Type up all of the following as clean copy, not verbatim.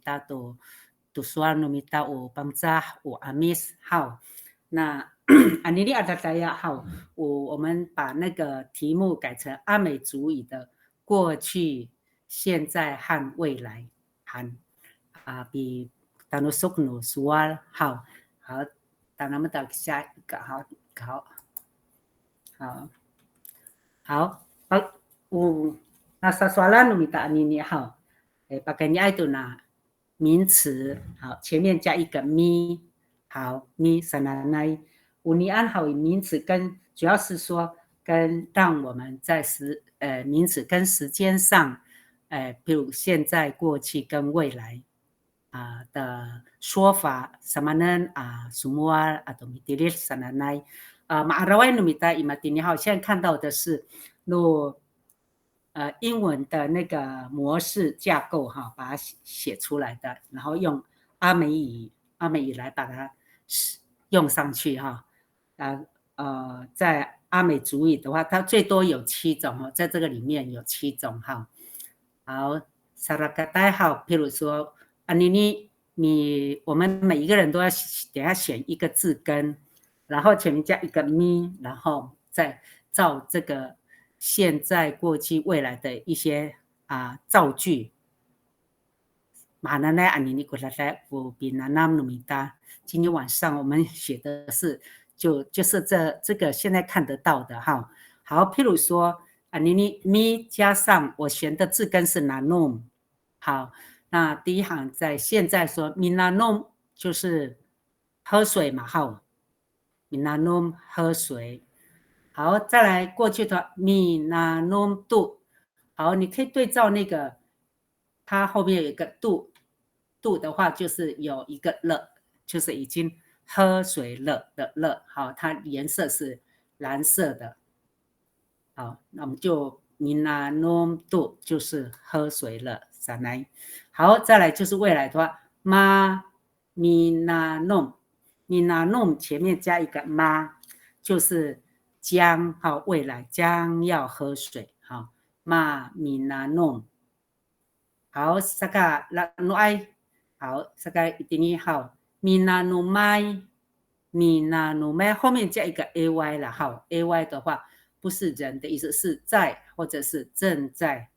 达都soal numita o bangsa o amis 好，那安尼利阿达达亚好，我们把那个题目改成阿美族语的过去、现在和未来，和比当诺索努soal好，当我们到下一个好。那soalan numita ini 好，pakainya itu nah 名词好，前面加一个 mi 好 mi sananai unian 好名词跟主要是说跟让我们在名词跟时间上比如现在过去跟未来的说法 samanan semua atau mitilis sananai maarawai numita imatini 好，现在看到的是英文的那个模式架构哈，把它写出来的，然后用阿美语来把它用上去哈。在阿美族语的话，它最多有7种哦，在这个里面有7种哈。好 ，sarakatai 好，譬如说我们每一个人都要等下选一个字根，然后前面加一个咪，然后再照这个现在、过去、未来的一些造句。今天晚上我们写的是就是这个现在看得到的哈。好，譬如说咪加上我选的字根是 nanum， 好，那第一行在现在说 minanum 就是喝水嘛，好 minanum 喝水。好，再来过去的 minanum du， 好，你可以对照那个它后面有一个度的话，就是有一个了，就是已经喝水了的了。好，它颜色是蓝色的。好，那我们就 minanum du 就是喝水了。再来，好，再来就是未来的话 ma minanum minanum 前面加一个 ma 就是将，好，未来将要喝水。好 ma minanum。好 saka nuai 好 saka ini 好 minanumai minanumai 后面加一个 ay 了，好 ay 的话不是人的意思，是在或者是正在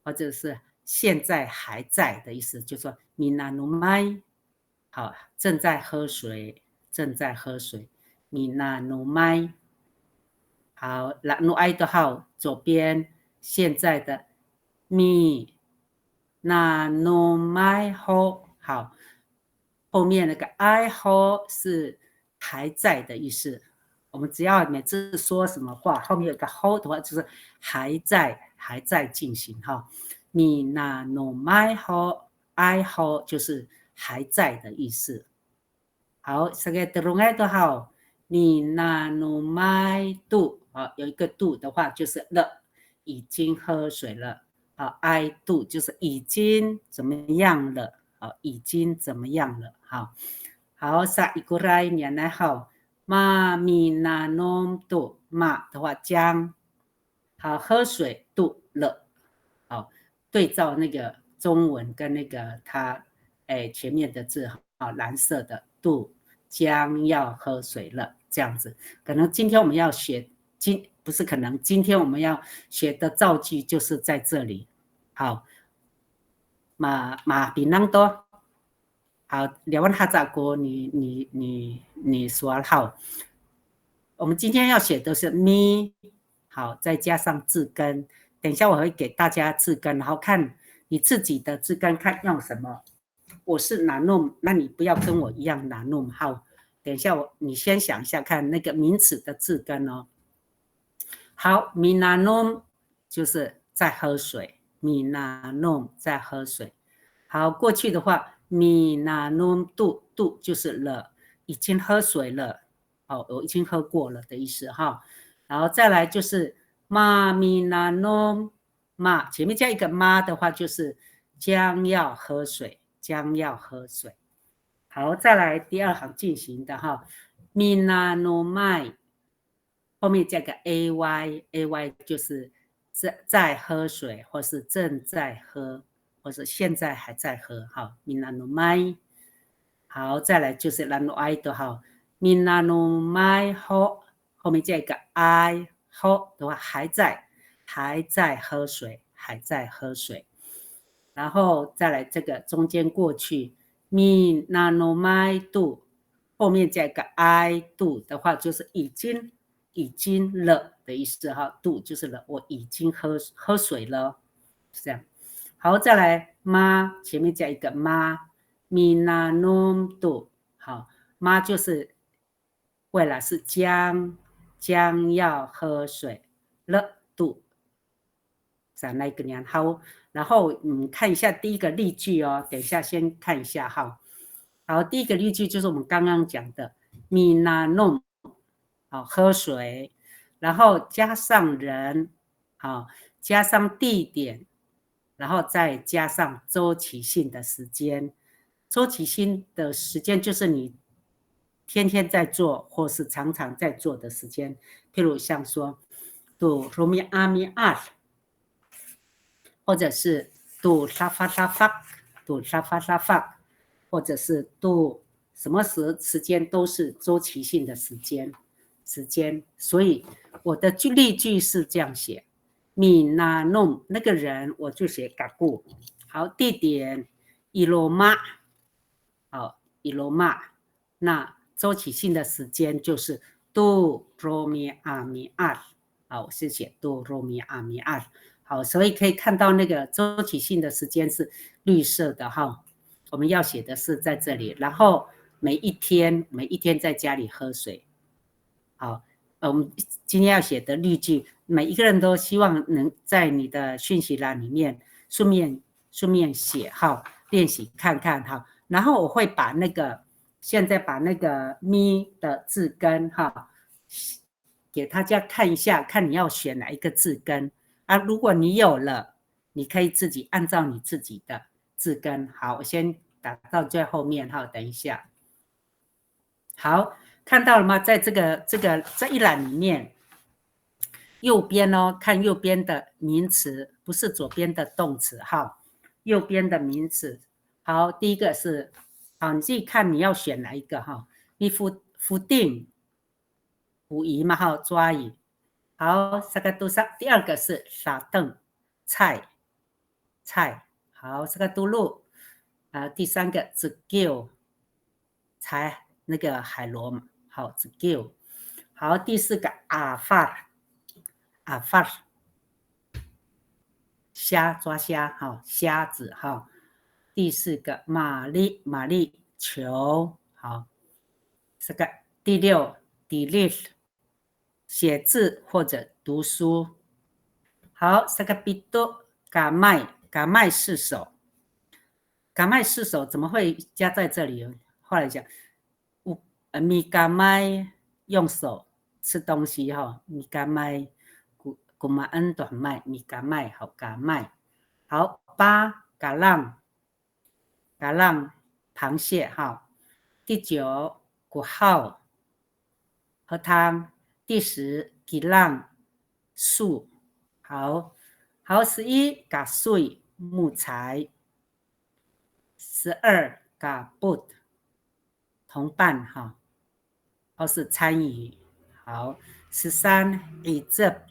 或者是现在还在的意思，就说 minanumai 好正在喝水正在喝水 minanumai 好 nuai 的好左边现在的 mi那 no my ho 好，后面那个 I ho 是还在的意思。我们只要每次说什么话，后面有个 ho 的话，就是还在进行哈。你那 no my ho I ho 就是还在的意思。好，这个德隆爱都好，你那 no my do 有一个 do 的话就是了，已经喝水了。I do 就是已经怎么样了，已经怎么样了，好，sa ikurai 年来好 ma minanum do ma 的话将，好，喝水 do 了，好，对照那个中文跟那个它前面的字，蓝色的 do 将要喝水了，这样子，可能今天我们要学不是可能，今天我们要学的造句就是在这里。好，马比囊多，好，两万哈扎国，你说好。我们今天要写的是咪，好，再加上字根。等一下我会给大家字根，然后看你自己的字根看用什么。我是拿弄，那你不要跟我一样拿弄。好，等一下你先想一下看那个名词的字根哦。好 ，minanum 就是在喝水 ，minanum 在喝水。好，过去的话 ，minanum do 就是了，已经喝水了，我已经喝过了的意思哈。然后再来就是 ma minanum ma 前面加一个 ma 的话，就是将要喝水，将要喝水。好，再来第二行进行的哈 ，minanumai。后面加个 ay 就是在喝水或是正在喝或者现在还在喝，好，minanumai。好，再来就是 lanuai 的哈，minanumai ho， 后面加一个 I ho 的话还在喝水，还在喝水。然后再来这个中间过去 minanumai do， 后面加一个 I do 的话就是已经了的意思哈 ，do 就是了，我已经喝水了，是这样。好，再来妈，前面加一个妈 ，minanum do， 好，妈就是未来是将要喝水了 do， 在那个年好，然后看一下第一个例句哦，等一下先看一下哈。好，第一个例句就是我们刚刚讲的 minanum。好，喝水，然后加上人，好，加上地点，然后再加上周期性的时间。周期性的时间就是你天天在做，或是常常在做的时间。譬如像说，do romi ami ar， 或者是 do safa safa，do safa safa， 或者是 do 什么时间都是周期性的时间。所以我的例句是这样写：米那弄那个人，我就写嘎固。好，地点伊罗马，好伊罗马。那周期性的时间就是杜罗米阿米二，好，我是写杜罗米阿米二。好，所以可以看到那个周期性的时间是绿色的哈。我们要写的是在这里，然后每一天在家里喝水。好，我们今天要写的例句，每一个人都希望能在你的讯息栏里面顺便写好，练习看看哈。然后我会把现在把那个咪的字根哈，给大家看一下，看你要选哪一个字根啊。如果你有了，你可以自己按照你自己的字根。好，我先打到最后面哈，等一下。好。看到了吗？在这一栏里面，右边哦，看右边的名词，不是左边的动词哈。右边的名词，好，第一个是，好，你自己看你要选哪一个哈。你扶定，扶移嘛哈，抓移。好，这个都是第二个是傻凳，菜，好，这个都路，第三个是 gill， 才那个海螺嘛。好，是 gill。好，第四个阿发，虾抓虾，哈，虾子哈。第四个玛丽球，好。这个第六 delete 写字或者读书。好，这个比多嘎麦是手，嘎麦是手怎么会加在这里？后来讲，米嘎麦用手吃东西哈，米嘎麦古马恩短麦，米嘎麦好嘎麦。好，八嘎浪螃蟹哈。第九古号喝汤。第十吉浪树。好，11嘎碎木材。12嘎 boot 同伴哈，或是参与。好，13一这。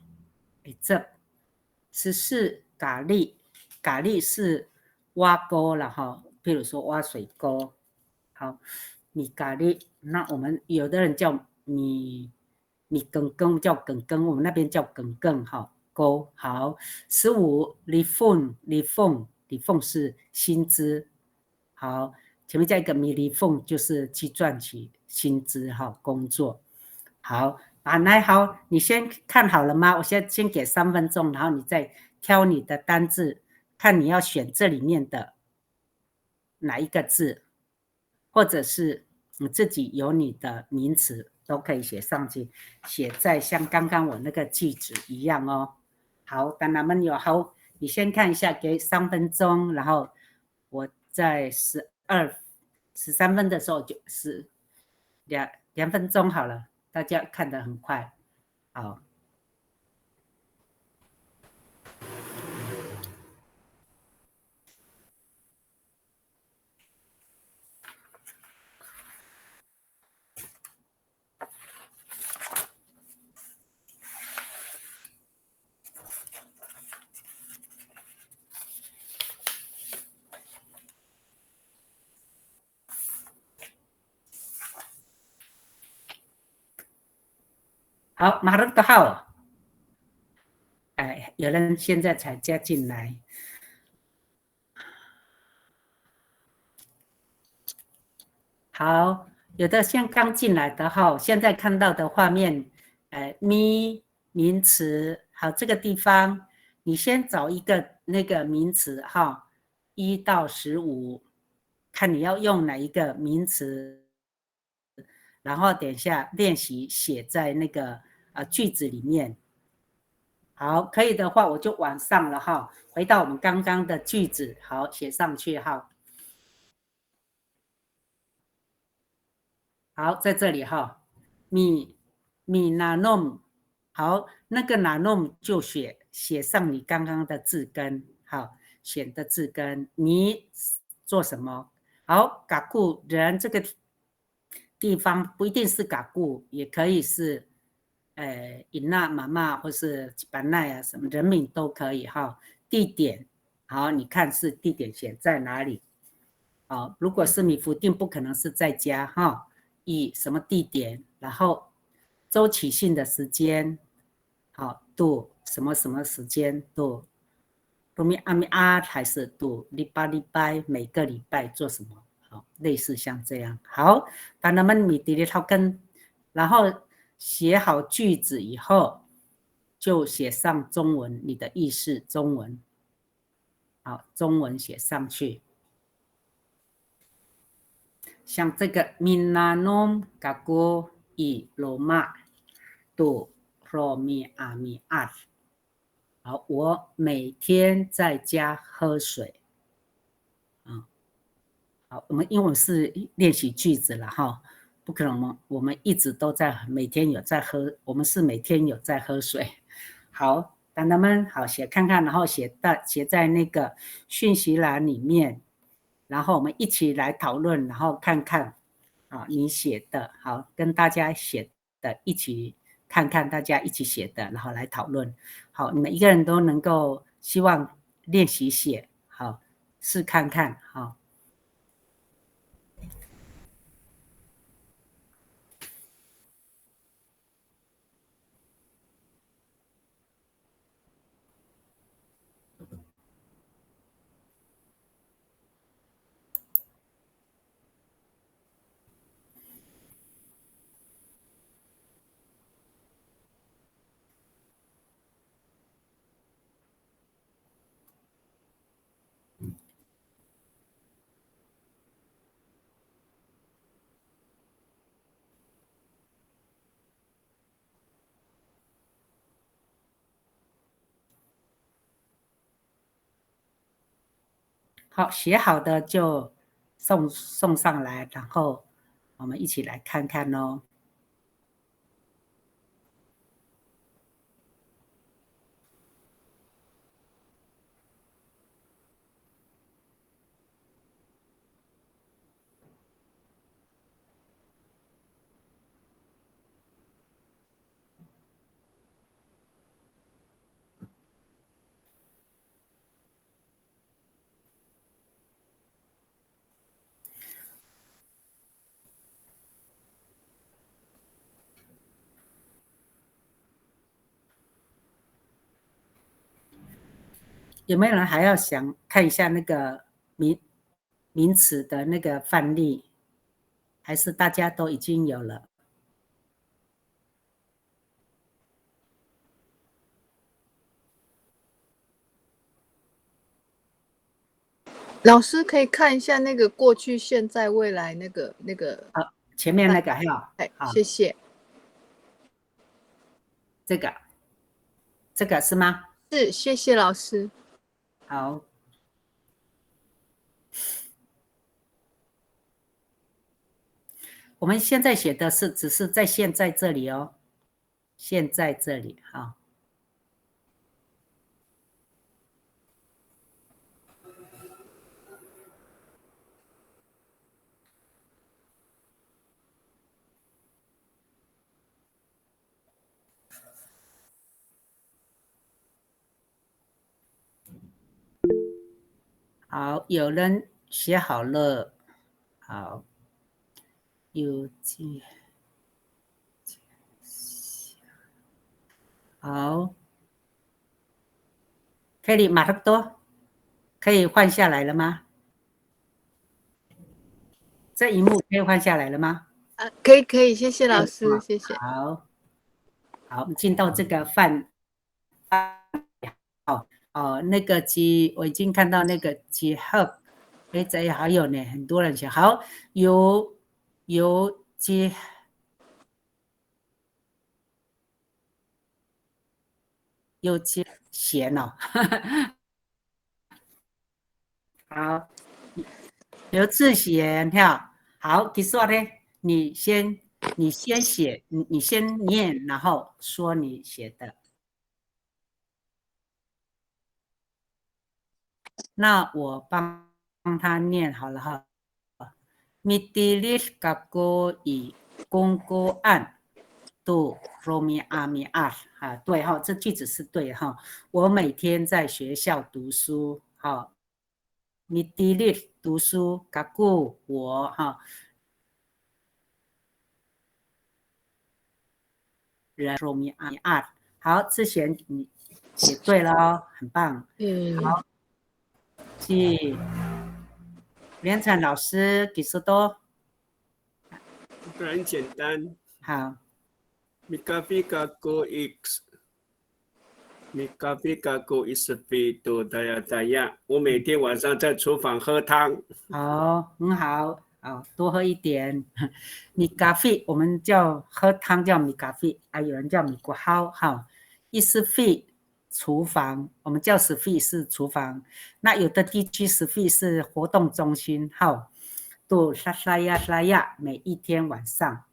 14咖喱是挖沟了哈，譬如说挖水沟。好，米咖喱，那我们有的人叫米羹叫羹，我们那边叫羹哈，沟。好，15里凤是薪资。好，前面加一个米里凤就是去赚取薪资哈，工作。好。来好，你先看好了吗？我先给3分钟，然后你再挑你的单字，看你要选这里面的哪一个字，或者是你自己有你的名词都可以写上去，写在像刚刚我那个句子一样哦。好，当然们有好，你先看一下，给3分钟，然后我在13分的时候就是2分钟好了。大家看得很快，好。好，马上都好。哎，有人现在才加进来。好，有的像刚进来的哈，现在看到的画面，咪名词，好，这个地方你先找一个那个名词哈，1到15，看你要用哪一个名词，然后等一下练习写在那个句子里面。好，可以的话我就往上了哈，回到我们刚刚的句子，好，写上去哈。好，在这里哈，米拿弄，好，那个拿弄就写上你刚刚的字根，好，选的字根，你做什么？好，嘎固人这个地方不一定是嘎固，也可以是引纳妈妈或是班奈啊，什么人名都可以哈。地点，好，你看是地点选在哪里？好，如果是米福定，不可能是在家哈。以什么地点，然后周期性的时间，好，度什么什么时间度，多米阿米阿还是度礼拜每个礼拜做什么？好，类似像这样。好，当他们米迪里套根，然后写好句子以后，就写上中文，你的意思中文，好，中文写上去。像这个 Minanom Gago I Loma Do Romi Ami At， 好，我每天在家喝水。好，因为我们是练习句子了哈，不可能我们一直都在每天有在喝，我们是每天有在喝水。好，当他们好写看看，然后写在那个讯息栏里面，然后我们一起来讨论，然后看看你写的好，跟大家写的一起看看，大家一起写的，然后来讨论。好，你们一个人都能够希望练习写，好，试看看，好。好，写好的就送上来，然后我们一起来看看哦。有没有人还要想看一下那个名词的那个范例？还是大家都已经有了？老师可以看一下那个过去、现在、未来那个。好，前面那个还有，好，谢谢。这个是吗？是，谢谢老师。好，我们现在写的是只是在现在这里哦，现在这里哈。好，有人写好了，好，邮寄。好，可以马上多，可以换下来了吗？这一幕可以换下来了吗？可以可以，谢谢老师，谢谢。好，好，我们进到这个那个我已经看到那个结合，哎，这还有呢，很多人写好，有结弦哦，好，刘志贤哈，好，其实呢，你先写，你先念，然后说你写的。那我帮他念好了哈。Mitilis kako i Congo an do romi ami ar 哈，对哈，这句子是对哈。我每天在学校读书，哈，Mitilis 读书，kako 我哈，人 romi ami ar 好，志贤你写对了哦，很棒。好，记连产老师给说多。这个很简单。好。Mikafi kako x Mikafi kako ispi do daya daya。我每天晚上在厨房喝汤。好，很好，好，多喝一点。米咖啡，我们叫喝汤叫米咖啡，啊，有人叫米果蒿，哈。意思费厨房，我们叫食费是厨房，那有的地区食费是活动中心，哈。都沙沙呀沙呀，每一天晚上。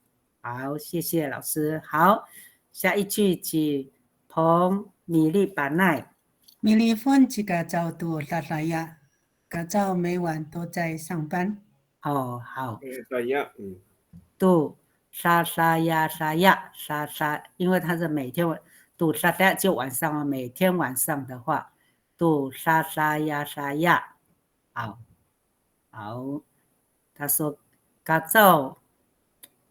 好，谢谢老师。好，下一句是彭米粒板奈。米粒芬这个早都沙沙呀，个早每晚都在上班。哦，好。沙呀，度沙沙呀沙呀沙沙，因为它是每天度沙沙就晚上了，每天晚上的话，度沙沙呀沙呀，好，好，他说，嘎造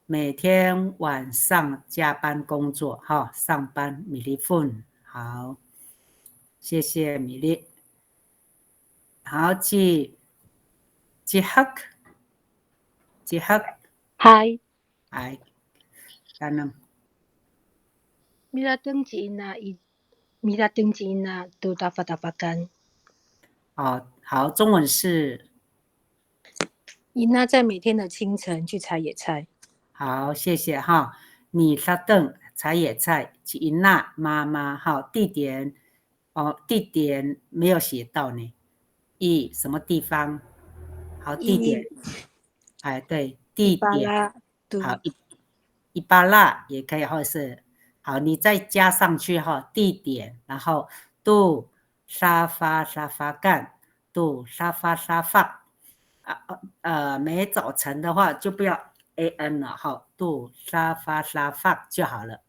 每天晚上加班工作，哈，上班米粒份，好，谢谢米粒，好，吉克，嗨，哎，干了。mira tengcina mira tengcina tu dapat-dapatkan。好，中文是。伊娜在每天的清晨去采野菜。好，谢谢哈。米沙邓采野菜，吉娜妈妈哈。地点地点没有写到呢。什么地方？好，地点。哎，对，地点。好，伊巴拉也可以，或者是好，你再加上去哈，地点，然后杜沙发干，杜沙发每早晨的话就不要 an 了哈，杜沙发就好了。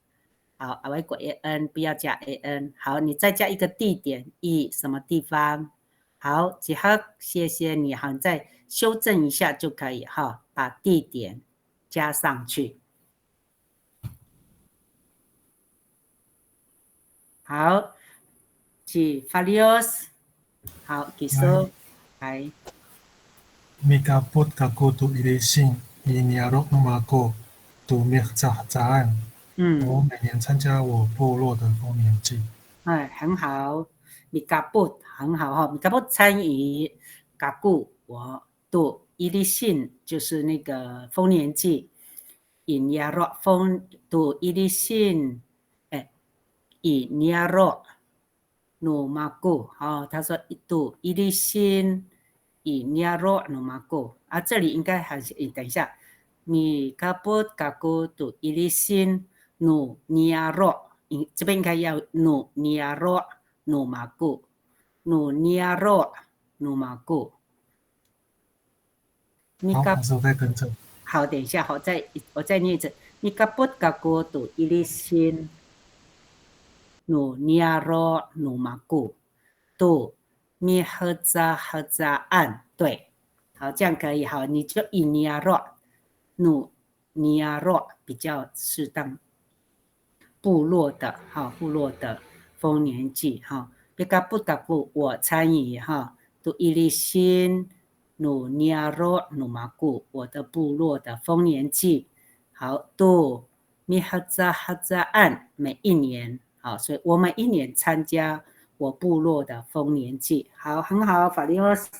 好，外国 an 不要加 an。好，你再加一个地点，什么地方？好，吉哈，谢谢你。好，你再修正一下就可以哈，把地点加上去。好，是 Falios。好，举手。来。Mikaput kako tu ilisin iniarok numako tu mirzahan。我每年参加我部落的丰年祭。哎，很好，米嘎布很好哈，米嘎布参与嘎固我度伊利信就是那个丰年祭，引亚若丰度伊利信，哎，引亚若努马固，哦，他说度伊利信引亚若努马固啊，这里应该还是等一下，米嘎布嘎固度伊利信努尼亚若。这边应该要努尼亚若努马固，努尼亚若努马固。好，老师我再跟正。好，等一下，我再念一次。米卡布嘎固杜伊利辛努尼亚若努马固杜米赫扎安，对，好，这样可以。好，你就以尼亚若努尼亚若比较适当。部落的哈，部落的丰年祭哈。Bika putaku 我参与哈，tu ilisin nu niaro nu maku 我的部落的丰年祭。好，tu mihazahazaan 每一年好，所以我们一年参加我部落的丰年祭。好，很好，法利奥斯。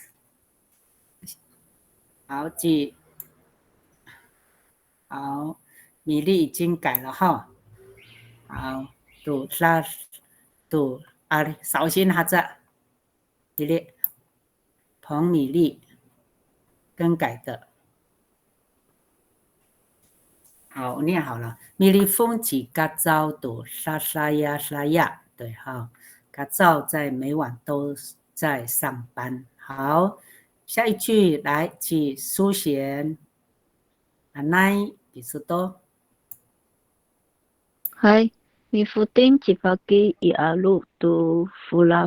好，记。好，米粒已经改了哈。好，杜绍兴哈子，米粒，彭米粒更改的。好，我念好了。米粒风起嘎早杜沙呀，对哈，嘎早在每晚都在上班。好，下一句来，记苏贤。Anai di situ. Hai, Mifutin Cipaki Ialu tu Fula。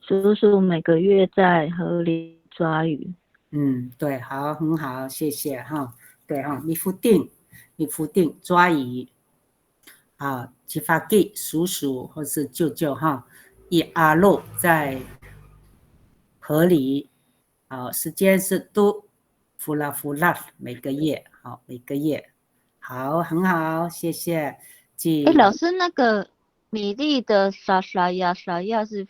叔叔每个月在河里抓鱼。对，好，很好，谢谢哈。对哈，米夫定抓鱼。啊，Cipaki 叔叔或是舅舅哈。Ialu 在河里。好，时间是都。Fula 每个月，好，每个月，好，很好，谢谢。老师，那个米粒的沙呀是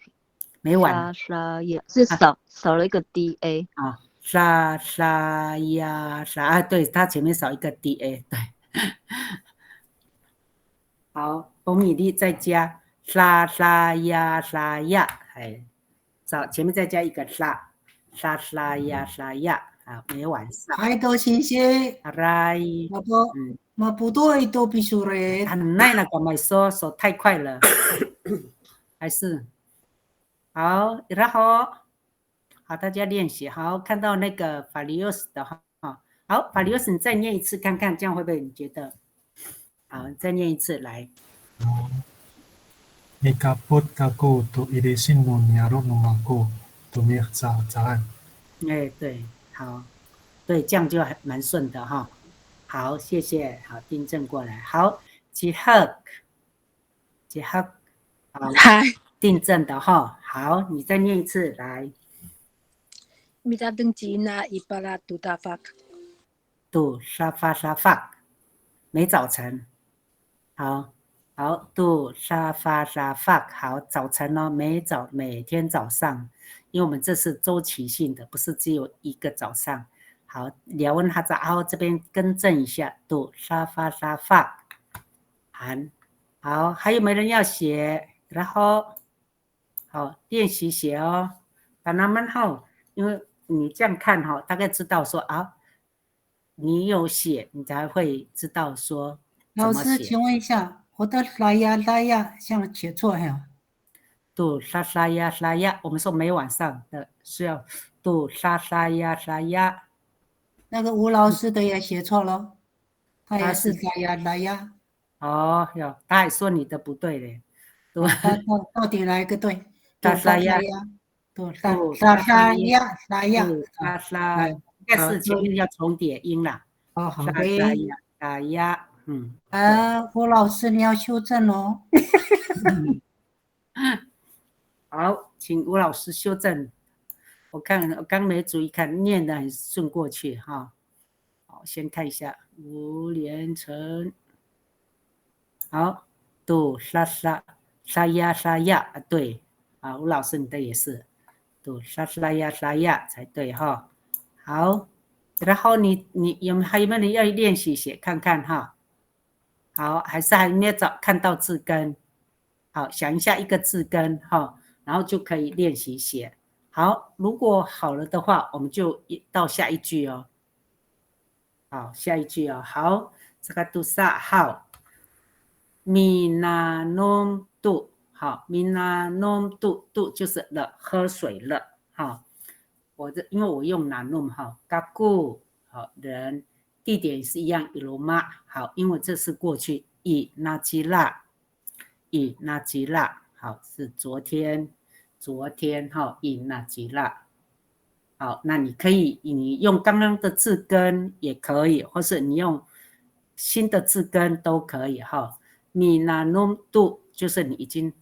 每晚沙呀是少了一个 da 啊，沙呀，对，它前面少一个 da， 对。好，红米粒再加沙呀，哎，前面再加一个沙呀。啊，每晚上。Hai to sinse. Arai. Maputo itu pisuret. 很耐了，干嘛手太快了？还是好，然后好，大家练习好，看到那个法利奥斯的哈，好，法利奥斯你再念一次看看，这样会不会你觉得？好，再念一次来。Nikaput kaku tu irisin nu niaro nu maku tu mihzaan。哎，对，好，对，这样就蛮顺的哈。好，谢谢，好，订正过来。好，吉赫，好，订正的哈。好，你再念一次来。Mita dengcina ipala tutafak。杜沙发，每早晨。好，杜沙发，好，早晨哦，每天早上，因为我们这是周期性的，不是只有一个早上。好，聊问他在这边更正一下，杜沙发，好，还有没有人要写？然后，好，练习写哦。把他们因为你这样看大概知道说你有写，你才会知道说老师，请问一下，我的拉呀，像写错呀？杜沙呀，我们说每晚上的是要杜沙呀。那个吴老师的也写错了，他也是拉呀。哦哟，他还说你的不对嘞。到底哪一个对？沙呀，拉呀，应该是前面要重叠音啦。哦，好的。沙呀，吴老师你要修正哦。好，请吴老师修正。我刚没注意看，念得很顺过去哈。好，先看一下吴连成。好，杜沙呀，对啊，吴老师你的也是，杜沙呀才对哈。好，然后你还有没有人要练习写看看哈？好，还是还没有看到字根？好，想一下一个字根哈，然后就可以练习写。好，如果好了的话，我们就到下一句哦。好，下一句哦。好，这个杜萨好，米那nom杜好，米那nom杜就是了，喝水了。好，因为我用那nom哈，嘎古好人，地点是一样，伊罗马好，因为这是过去，以那吉拉，好是昨天哈，以那吉拉。好，那你可以你用刚刚的字根也可以，或是你用新的字根都可以哈。米那弄度就是你已经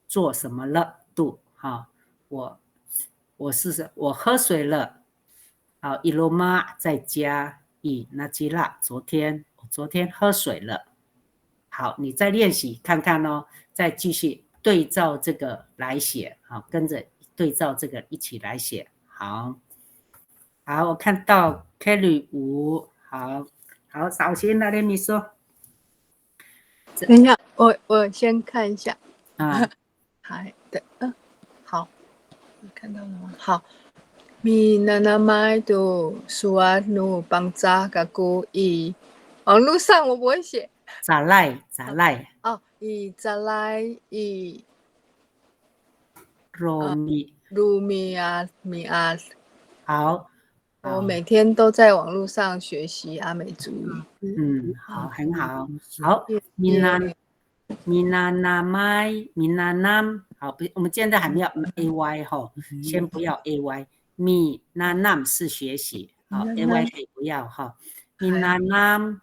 做什么了度哈，我喝水了，好，伊罗玛再加以那吉拉，我昨天喝水了。好，你再练习看看哦，再继续对照这个来写，好，跟着对照这个一起来写。好，我看到 Kelly 5，好，首先来你说。等一下，我先看一下。对，好，你看到了吗？好。Minanamai tu suanu bangsa kaku i， 网络上我不会写。咋赖哦，以咋赖以鲁米啊，好，我每天都在网络上学习阿美族语。好，很好，好，米娜南，好，我们现在还没有 ay 哈，先不要 ay， 米娜南是学习，好 ay 可以不要哈，米娜南，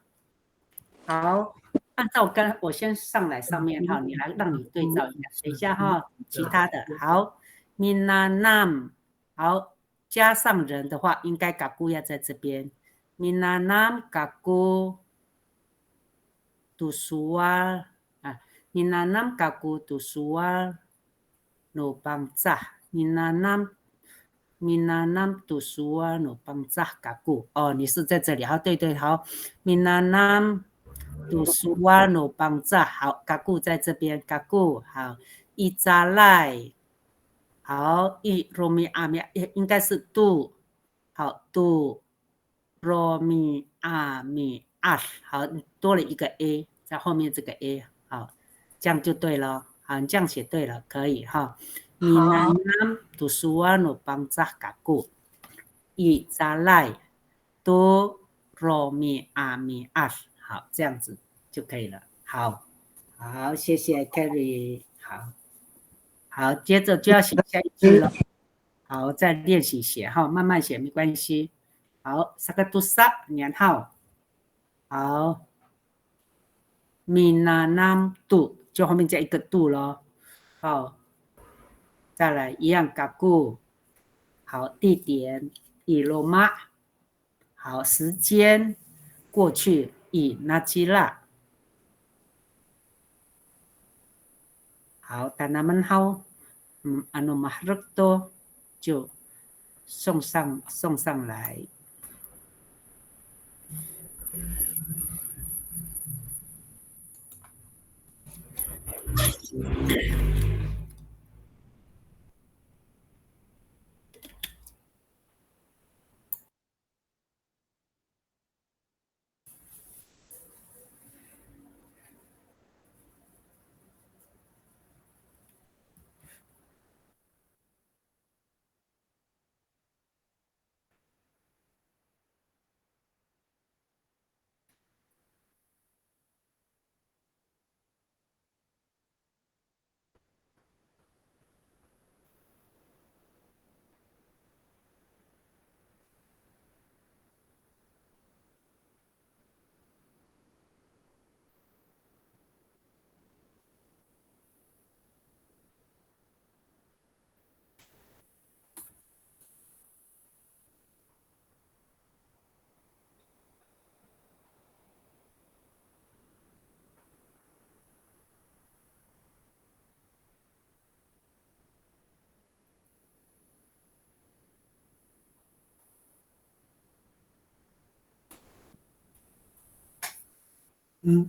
好，按照我先上来上面哈，你来让你对照一下，等一下哈，其他的好，米娜南，好，加上人的话，应该嘎咕要在这边，米娜南嘎咕。Tusual Ninanam kaku tusual no bangsa Minanam tusual no bangsa kaku 哦，你是在这里，好，对，好 Minanam tusual no bangsa 好 kaku 在这边 kaku 好 Izalai 好 I romi ami 应该是 tu 好 tu romi ami好，多了一个 a 在后面这个 a 好，这样就对了，好，你这样写对了，可以哈。Minanam tusuano bangsa kaku i zalai tu romi ami 好，这样子就可以了。好，谢谢 Kerry， 好，接着就要写下一句了。好，再练习写哈，慢慢写没关系。好，sakatusa 年号。好 ，Minanam tu 就后面加一个 tu 咯。好，再来一样 kaku。好，地点 Iloma。好，时间过去 Inajila。好 ，tanaman hau anu mahruk to 就送上来。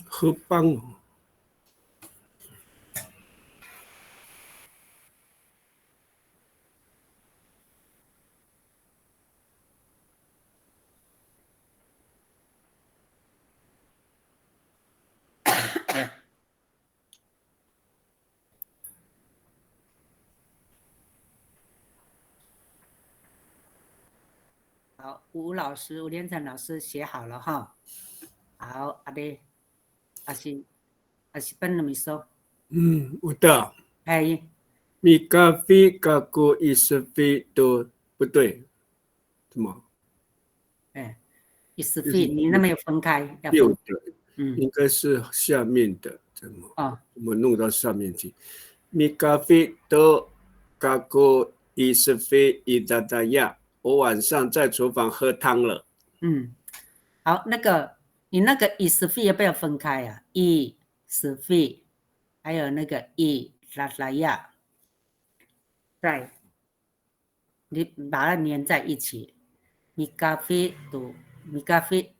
好棒哦！好，吴连成老师写好了哈。好，阿西本那么说。我的。哎。米咖啡咖咕伊斯菲都不对，什么？伊斯菲，你那么有分开，要有的。应该是下面的，怎么？我们弄到上面去。米咖啡都咖古伊斯菲伊达达亚，我晚上在厨房喝汤了。好，你那个伊斯菲要不要分开啊？伊斯菲，还有那个伊达达亚，对，你把它粘在一起。米咖啡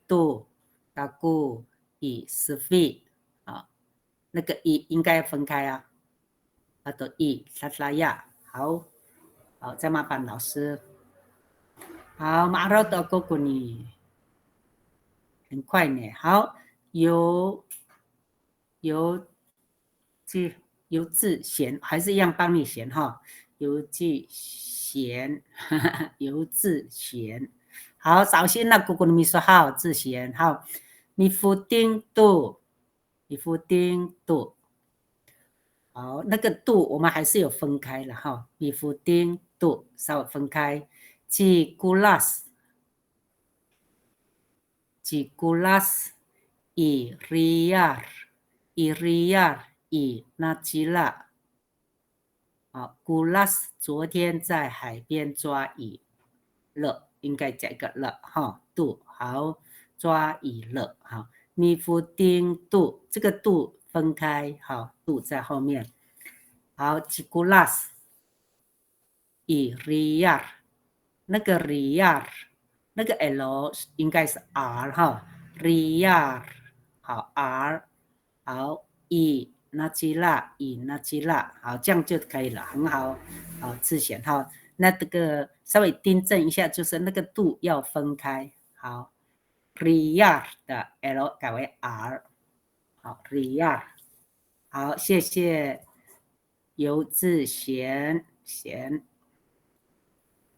都咖古伊斯菲，那个伊应该要分开啊。的伊达达亚，好，再麻烦老师。好，马上到哥哥你，很快呢。好，由字贤，还是一样帮你贤哈。由字贤，由字贤。好，首先呢，哥哥你说好字贤，好，你夫丁度。好，那个度我们还是有分开了哈，米夫丁度稍微分开。吉古拉斯伊利亚伊纳吉拉。好，古拉斯昨天在海边抓鱼了，应该加一个了哈，度好，抓鱼了哈。米夫丁度这个度分开，好，度在后面。好，吉古拉斯伊利亚，那个利亚，那个 L 应该是 R 哈，利亚，好 R， 好 E 那吉拉，好，这样就可以了，很好，好字显哈。那这个稍微订正一下，就是那个度要分开，好。Riyar 的 L 改为 R， 好 Riyar， 好，谢谢游志贤，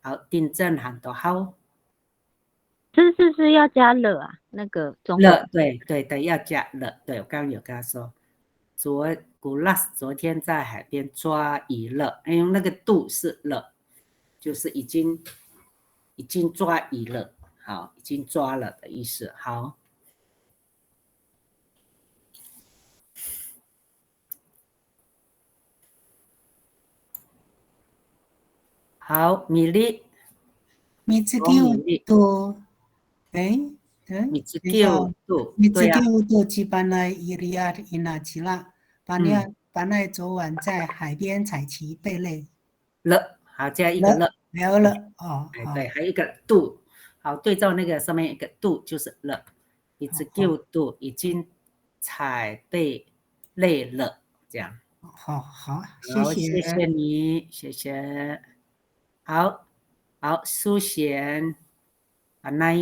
好，订正很多好。这是要加了啊？那个中了，对，要加了，对我刚刚有跟他说，古拉斯昨天在海边抓鱼了，因为那个度是了，就是已经抓鱼了。好，已经抓了的意思。好，好，米粒，米兹丢多，米兹丢多，米兹丢多吉班奈伊利亚伊纳吉拉，班奈昨晚在海边采集贝类。了，好，加一个了，哦，对，还有一个度。好，对照那个上面一个度就是了，米兹丢多已经采贝类了，这样。好，谢谢你，谢谢。好，苏贤，阿奈。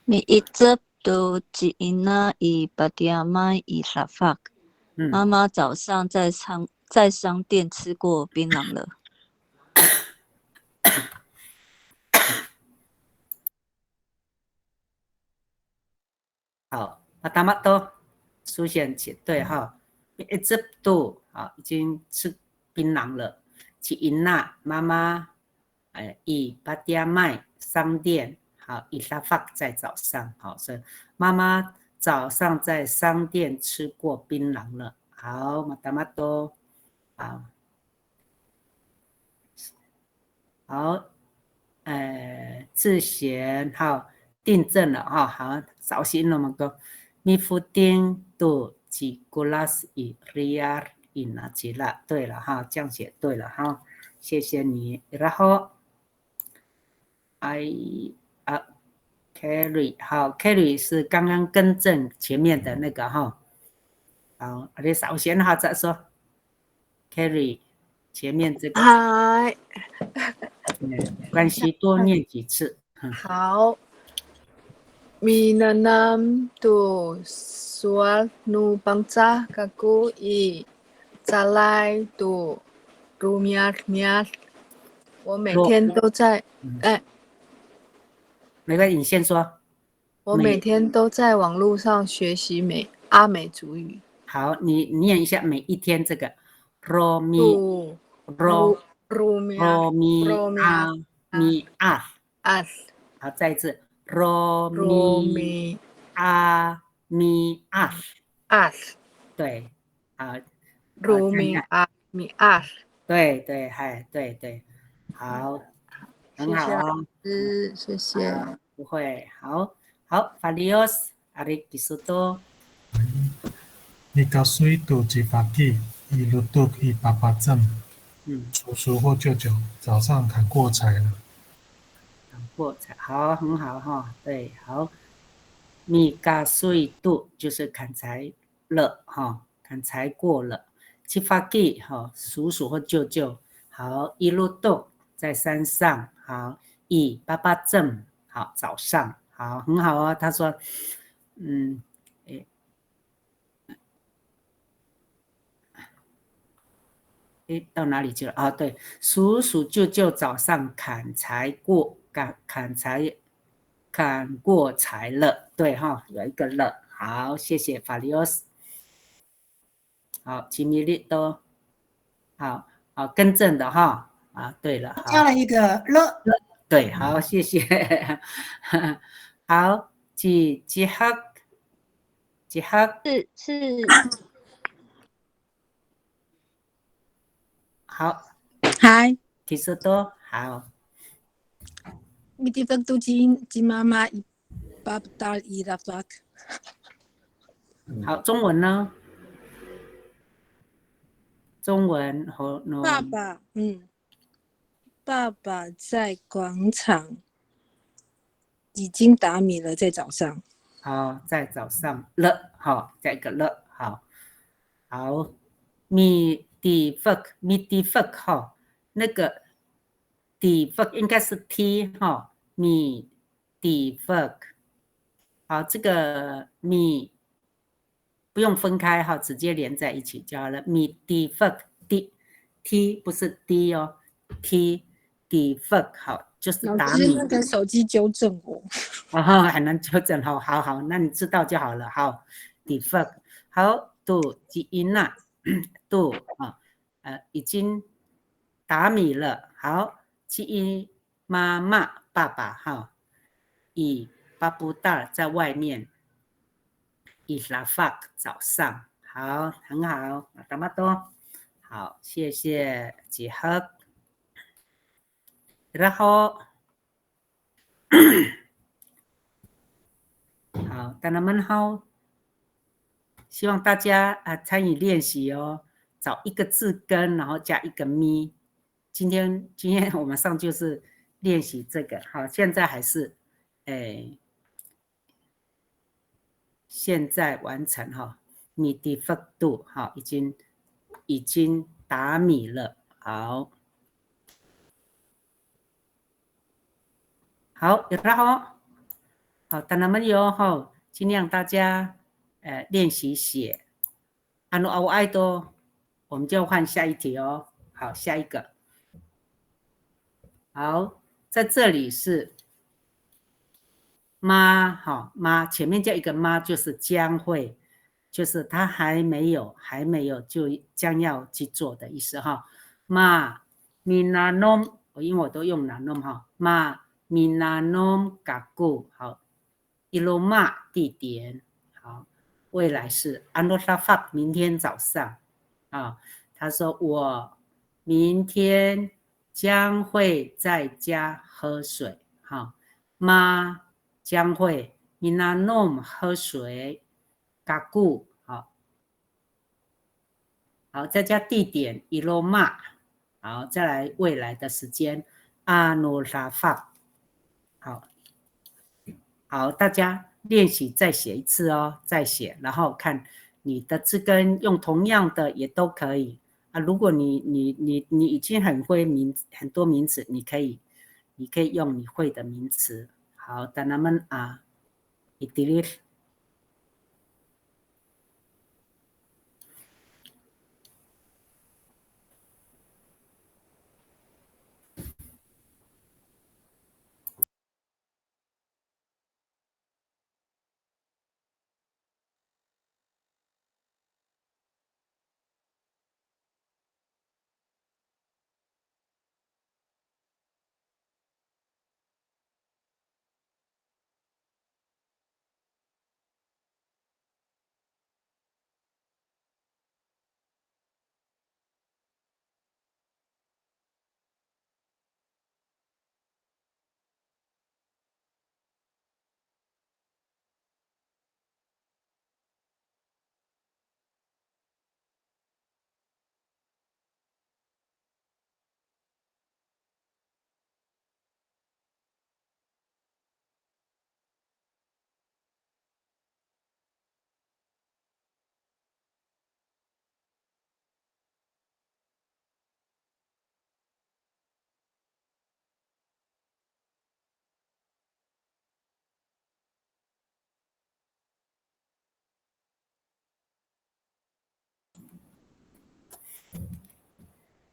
你一直都吉那伊巴迪亚麦伊沙发。妈妈早上在商店吃过槟榔了。好，达玛多苏贤写对哈，一直都好，已经吃槟榔了。吉因娜妈妈，以巴迪亚麦商店，好，伊拉发在早上，好，所以妈妈早上在商店吃过槟榔了。好，达玛多，好，志贤，好，订正了哈，好，小心了嘛哥。米夫丁度吉古拉斯伊利亚伊纳吉拉，对了哈，这样写对了哈，谢谢你。然后，Carry 好 ，Carry 是刚刚更正前面的那个哈，好，你首先哈再说 ，Carry 前面这个，嗨，关系多念几次。好。Minanam tu suanu bangsa kaku i zalai tu rumiat， 我每天都在没关系，你先说。我每天都在网络上学习阿美族语。好，你念一下每一天这个 romi， 好，再一次 romi mi ar ar 对，好，如米啊米 ar 对对，嗨，对对，好，很好哦，谢谢，不会，好，好 ，Falios Ari Kisuto， Mika sui tu jifaki i lutuk i papacem，叔叔或舅舅早上砍过柴了。砍过柴，好，很好哈，对，好。米嘎碎度就是砍柴了哈，砍柴过了。七发给哈，叔叔或舅舅。好，一路动在山上。好，一爸爸正好早上好，很好哦。他说，到哪里去了啊？对，叔叔舅舅早上砍过柴了，对哈，有一个了。好，谢谢法利奥斯。好，吉米利多，好，好，更正的哈，啊，对了，加了一个了，对，好，谢谢，好，吉哈，是，好，嗨，提示多，好，米蒂弗杜吉妈妈伊巴布达伊拉法克，好，中文呢？中文和爸爸，爸爸在广场已经打米了，在早上。好，在早上了，好，加一个了，好，好，米蒂弗哈，那个蒂弗应该是 T 哈，米蒂弗，好，这个米不用分开哈，直接连在一起就好了。米蒂弗 T 不是 D 哦 ，T 蒂弗好，就是打米。那个手机纠正我。哦，还能纠正，好好好，那你知道就好了。好 ，default， 好，都基因呐，都啊，已经打米了。好，基因妈妈爸爸哈，以巴布达在外面，以拉法早上，好，很好，那么多，好，谢谢吉赫，然后。好，当然们好，希望大家参与练习哦，找一个字根，然后加一个咪。今天我们上就是练习这个，好，现在还是，现在完成哈，米的幅度哈，已经打米了，好，好，然后好，当然们有哈，尽量大家练习写。按照我爱多，我们就换下一题哦。好，下一个。好，在这里是妈，好妈，前面加一个妈，就是将会，就是他还没有就将要去做的意思哈。妈，米那nom因为我都用那 nom 哈。妈，米那 nom 嘎古，好，一路妈地点，好。未来是 Another 明天早上啊，他说我明天将会在家喝水，哈，妈将会 Minanom 喝水，嘎固，好，好，再加地点 Iloma， 好，再来未来的时间 Another， 好。好，大家练习再写一次哦，再写，然后看你的字根用同样的也都可以啊。如果你已经很会很多名词，你可以用你会的名词。好，等他们啊，一 delete。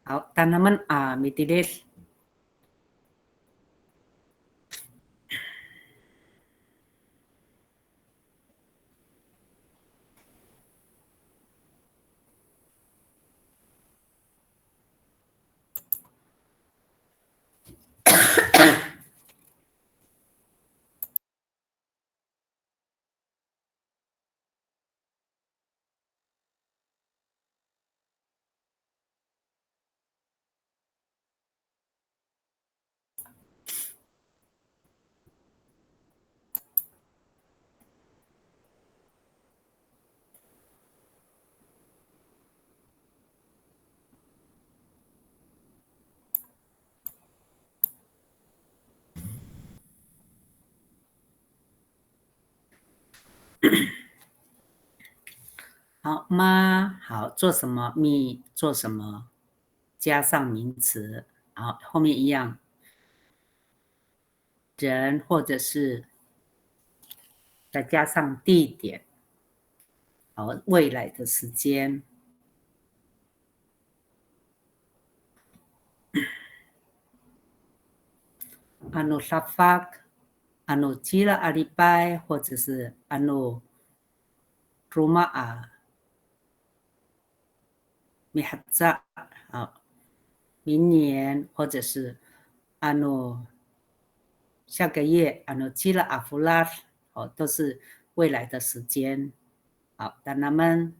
好，tanaman mitilis。好，妈，好，做什么？咪做什么？加上名词，好，后面一样，人或者是再加上地点，好，未来的时间。anu safak anu jila alibai 或者是 anu rumah mihatza 好，明年或者是 anu 下个月 anu jila afulat 好，都是未来的时间。好，但他们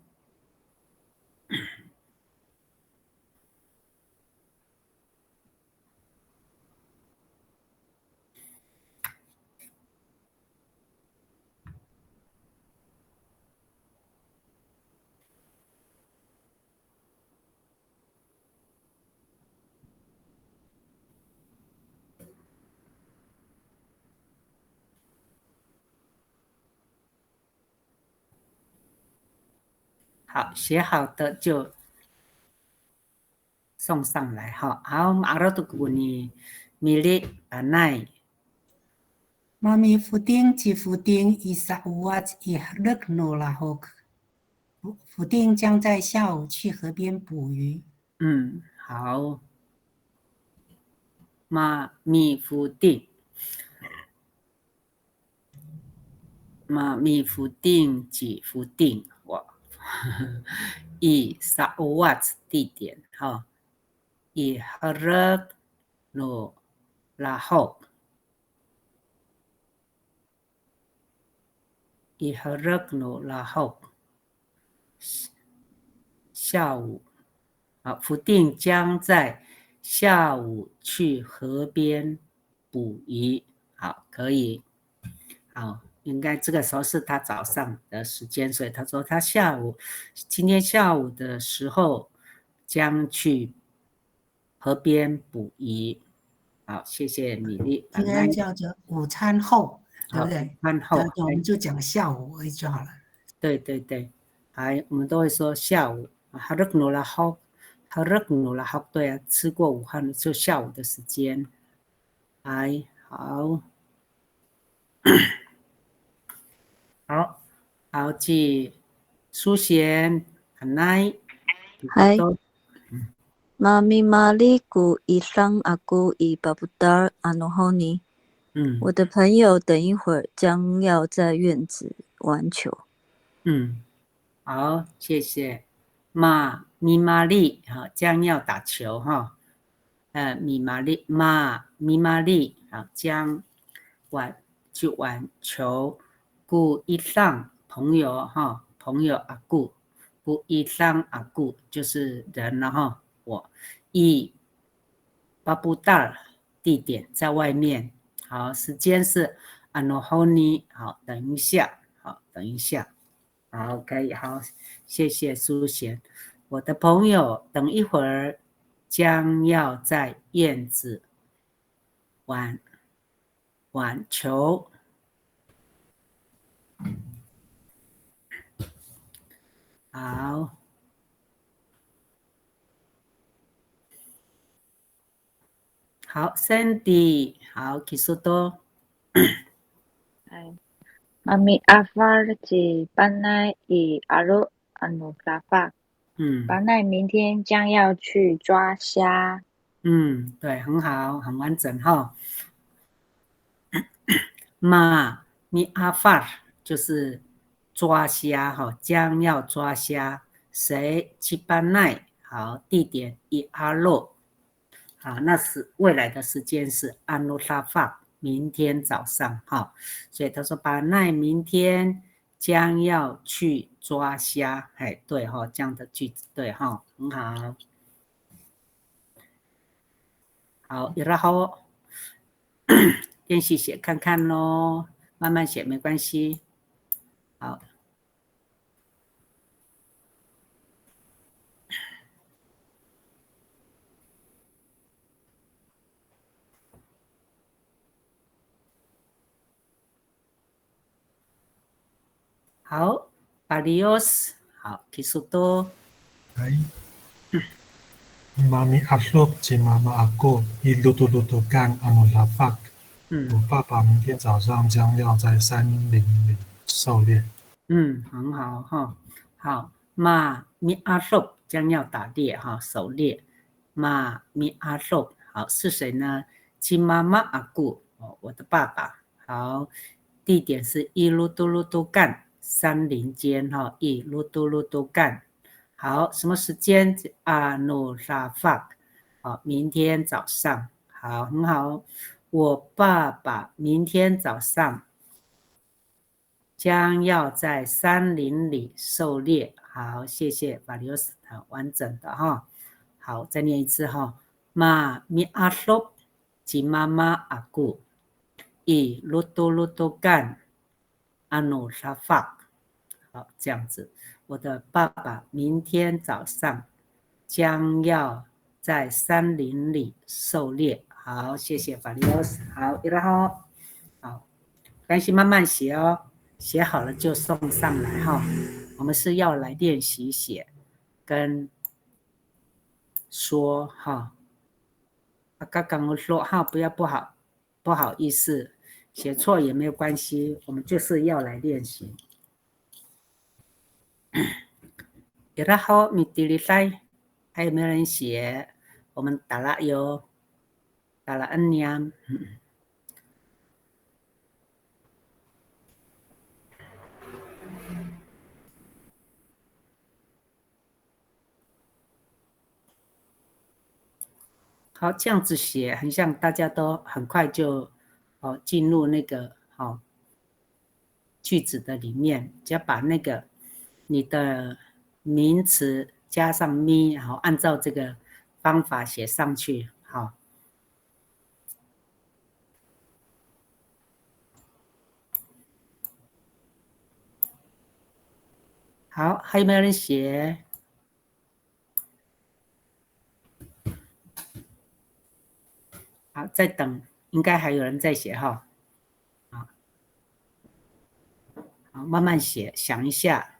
好，写好的就送上来哈。好，araw tu kuni milik anai。Mami Futing ci Futing isa uat ihrek no lahok。福定将在下午去河边捕鱼。好。妈咪福定。妈咪福定几福定？哇，以萨乌瓦兹地点哈，以哈热诺拉后，以哈热诺拉后，下午，好，福定将在下午去河边捕鱼，好，可以，好。应该这个时候是他早上的时间，所以他说他今天下午的时候将去河边捕鱼。好，谢谢米粒。应该叫做午餐后，对不对？午餐后，我们就讲下午而已就好了。对对对，我们都会说下午。哈热努拉好，哈热努拉好，对啊，吃过午饭就下午的时间。好。好，好，记苏贤，Anai。Hai. Mami Maliku isang aku ipaputar anohoni。我的朋友等一会儿将要在院子玩球。好，谢谢。咪玛丽，好，将要打球哈。咪玛丽，好，将去玩球。故一上朋友哈，朋友阿故，故一上阿故就是人了哈。我巴布达地点在外面。好，时间是 anohoni。好，等一下，好，等一下。好，可以，好，谢谢苏贤。我的朋友等一会儿将要在院子玩球。好，Sandy，好 ，Kisuto。Mami Afar ci panay i aro anu safak。巴奈明天将要去抓虾。对，很好，很完整哈。嘛咪阿法就是抓虾哈，将要抓虾。谁去巴奈？好，地点伊阿洛。好，那是未来的时间是安努拉法，明天早上哈。所以他说巴奈明天将要去抓虾。哎，对哈，这样的句子对哈，很好。好，然后练习写看看咯，慢慢写没关系。好，好 ，Adios， 好 ，Kisuto。Mami Aslop 及妈妈阿过一路途路途干阿努拉法。我爸爸明天早上将要在山林里狩猎。很好哈。好，嘛咪阿寿将要打猎哈，狩猎。嘛咪阿寿，好是谁呢？亲妈妈阿古，我的爸爸。好，地点是伊鲁都鲁都干山林间哈，伊鲁都鲁都干。好，什么时间？阿努拉法。好，明天早上。好，很好。我爸爸明天早上将要在山林里狩猎。好，谢谢巴里奥斯，很完整的哈。好，再念一次哈。嘛咪阿索及妈妈阿古伊鲁多鲁多干阿努沙法。好，这样子。我的爸爸明天早上将要在山林里狩猎。好，谢谢巴里奥斯。好，然后好，关系慢慢写哦。写好了就送上来哈。我们是要来练习写跟说哈。刚刚我说哈，不要不好意思，写错也没有关系，我们就是要来练习。然后米迪里塞，还有没有人写？我们打了有，打了恩娘。好，这样子写很像大家都很快就进入那个句子的里面，只要把那个你的名词加上咪，然后按照这个方法写上去。好，好，还有没有人写？好，再等，应该还有人在写哈。好，慢慢写，想一下。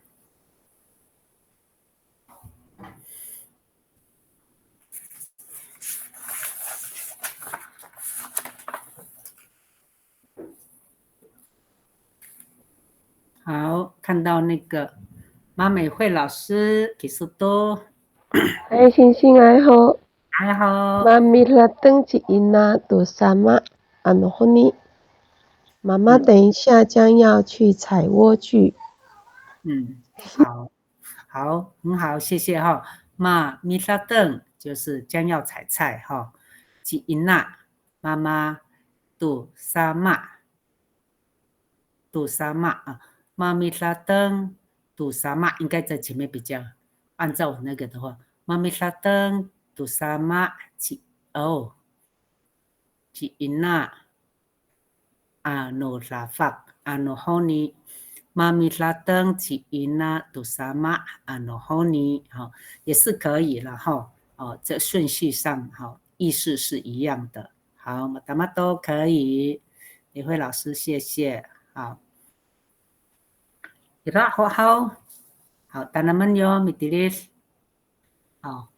好，看到那个马美惠老师给说多。哎，星星还好。还好。Mami datang ci Ina tu sama Anohoni。妈妈等一下将要去采莴苣。好，好，很好，谢谢哈。妈咪拉登就是将要采菜哈。ci Ina妈妈tu sama啊。妈咪拉登tu sama应该在前面比较，按照我那个的话，妈咪拉登tu sama ci Ina anu lafak anu honi。Mami datang ci Ina tu sama anu honi。好，也是可以了哈。这顺序上好，意思是一样的。好，大家都可以。李慧老师，谢谢。好。好，tanaman yo mitilis。好。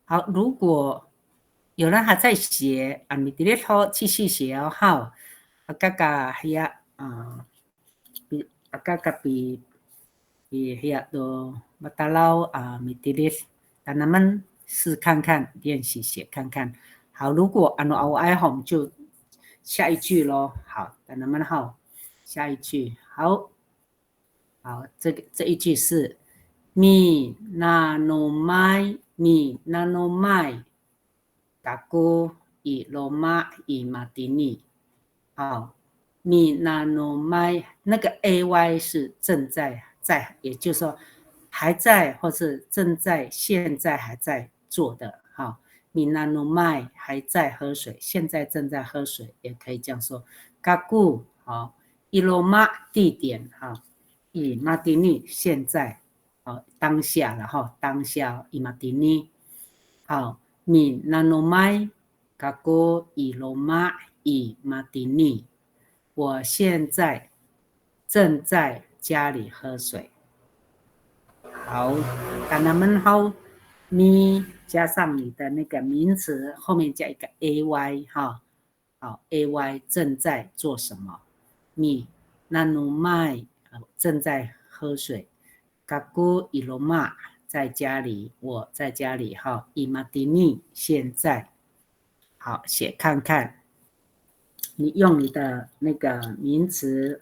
好，如果有人还在写啊，米迪列头继续写哦。好，嘎嘎呀 agak也都不打扰啊，没得的，但他们试看看，练习写看看。好，如果我爱好，我们就下一句咯。好，等他们好，下一句好，这一句是มีนาโนไม้มีนาโนไม้กาโกอิโรมาอิมาตินี。好，มีนาโนไม้那个 ay 是正在，也就是说还在或是正在现在还在做的。好，มีนาโนไม้还在喝水，现在正在喝水，也可以这样说。กาโก好，อิโรมา地点好，以马蒂尼现在当下了哈，当下以马蒂尼好，มีนาโนไม้กาโกอิโรมา以马蒂尼。我现在正在家里喝水。好，当他们好，你加上你的那个名词，后面加一个 ay 哈，好 ay 正在做什么？你那努麦正在喝水，嘎古伊罗玛在家里，我在家里哈，伊马蒂尼现在，好写看看。你用你的那个名词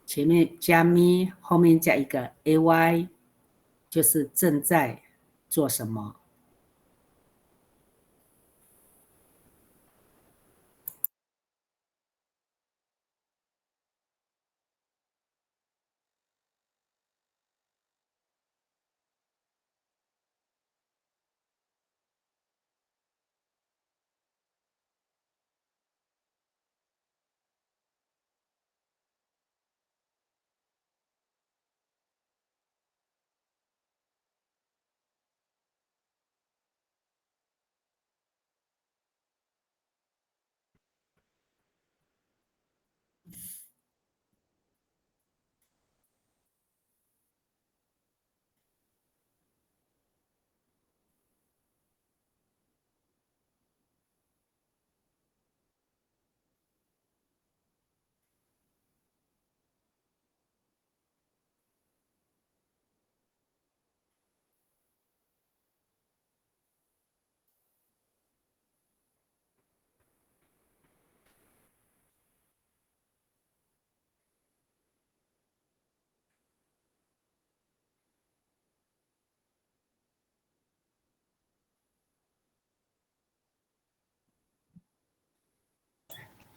前面加咪，后面加一个 ay， 就是正在做什么。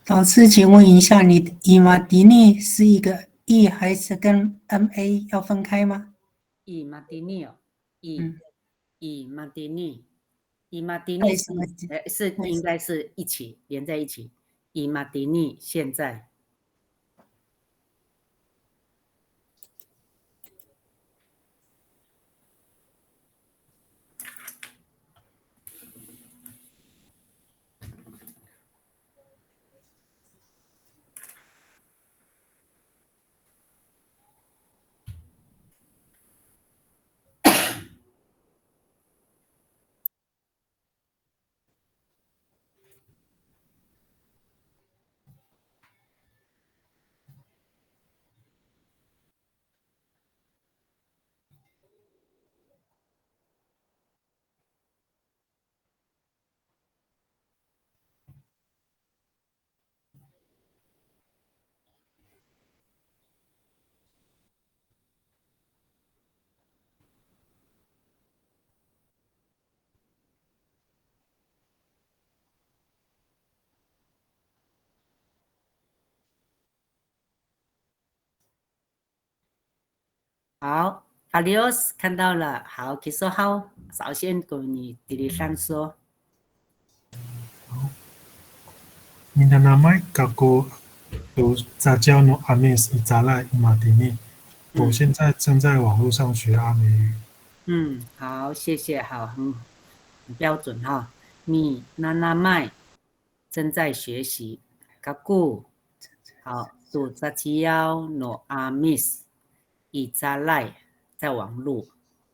老师，请问一下，你的伊马迪尼是一个 e 还是跟 ma 要分开吗？伊马迪尼哦，伊马迪尼，伊马迪尼是应该是一起连在一起。伊马迪尼现在。好 ，Adios， 看到了。好 ，Kiso 好，首先跟你第一三说。Minanamai kako do zajao no amis izala imadini。我现在正在网络上学阿美语。好，谢谢，好，很标准哈。Minanamai正在学习 ，kako 好，do zajao no amis。以扎赖在网络，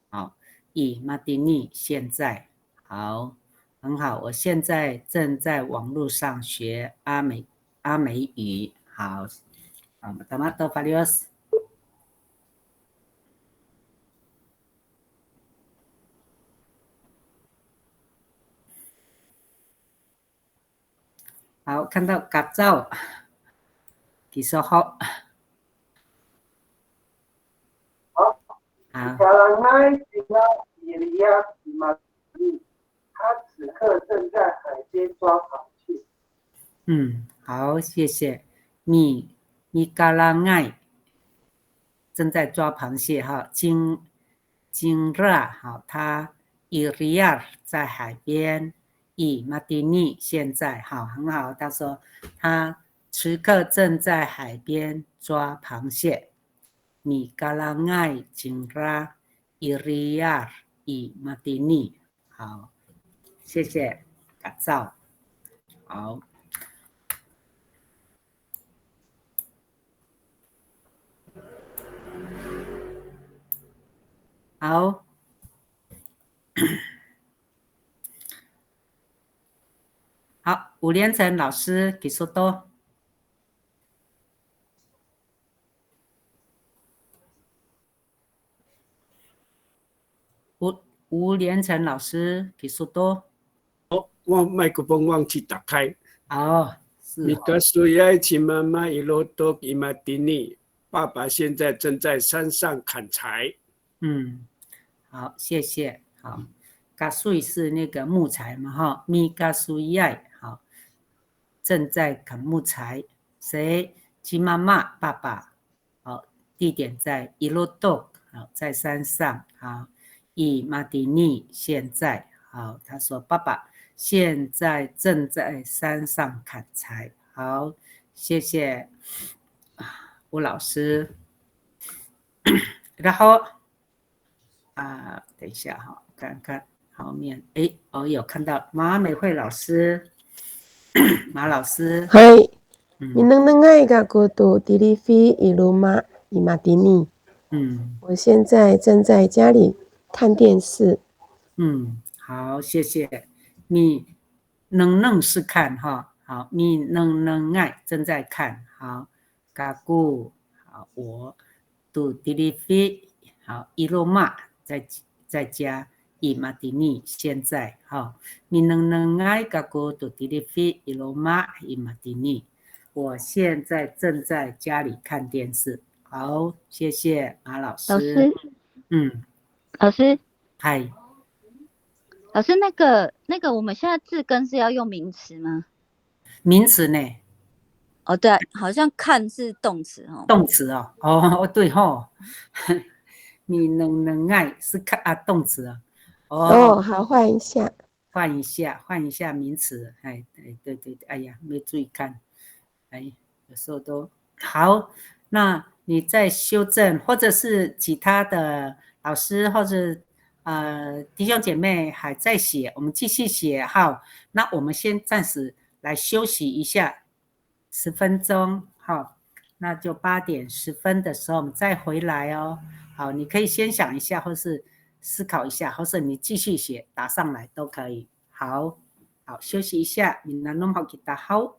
好，以马蒂尼现在，好，很好，我现在正在网络上学阿美阿美语。好，Tomato varios。好，看到甲照，技术好。好。好。他此刻正在海边抓螃蟹。好，谢谢。米嘎拉艾正在抓螃蟹哈。金热好，他伊利亚在海边。马蒂尼现在好，很好。他说他此刻正在海边抓螃蟹。米嘎拉艾金热伊利亚马蒂尼。好，谢谢改造。好。好。好，吴连成老师给说多。吴连成老师给说多。我麦克风忘记打开。是。米卡苏亚奇妈妈伊罗多伊马蒂尼，爸爸现在正在山上砍柴。好，谢谢。好，嘎苏是那个木材嘛哈，米嘎苏亚好，正在砍木材。谁？吉妈妈，爸爸。好，地点在伊罗多，好，在山上。好，伊马蒂尼现在好，他说爸爸现在正在山上砍柴。好，谢谢吴老师。然后等一下哈，看看后面。有看到马美惠老师，马老师。嗨，你能爱个国度迪丽菲伊鲁玛伊马蒂尼。我现在正在家里看电视。好，谢谢。你能是看哈，好，你能爱正在看。好，嘎古好，我读迪丽菲好，伊罗玛在家。伊马蒂尼现在好，你能爱嘎古读迪丽菲伊罗玛伊马蒂尼。我现在正在家里看电视。好，谢谢马老师。老师，老师，嗨，老师，那个，我们现在字根是要用名词吗？名词呢？对，好像看是动词哦。动词哦，对吼，你能爱是看动词啊。好，换一下名词。对，哎呀，没注意看。有时候都好。那你再修正，或者是其他的老师或者弟兄姐妹还在写，我们继续写。好，那我们先暂时来休息一下10分钟。好，那就8点10分的时候我们再回来哦。好，你可以先想一下，或是思考一下，或是你继续写打上来都可以。好，休息一下，你能弄好给打好。